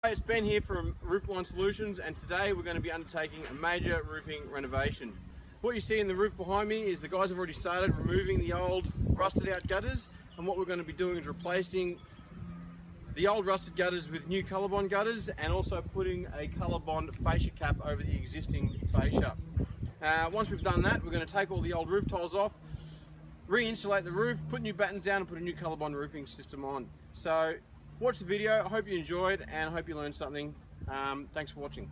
Hi, it's Ben here from Roofline Solutions, and today we're going to be undertaking a major roofing renovation. What you see in the roof behind me is the guys have already started removing the old rusted out gutters, and what we're going to be doing is replacing the old rusted gutters with new ColourBond gutters and also putting a ColourBond fascia cap over the existing fascia. Once we've done that, we're going to take all the old roof tiles off, re-insulate the roof, put new battens down and put a new ColourBond roofing system on. So watch the video. I hope you enjoyed and I hope you learned something. Thanks for watching.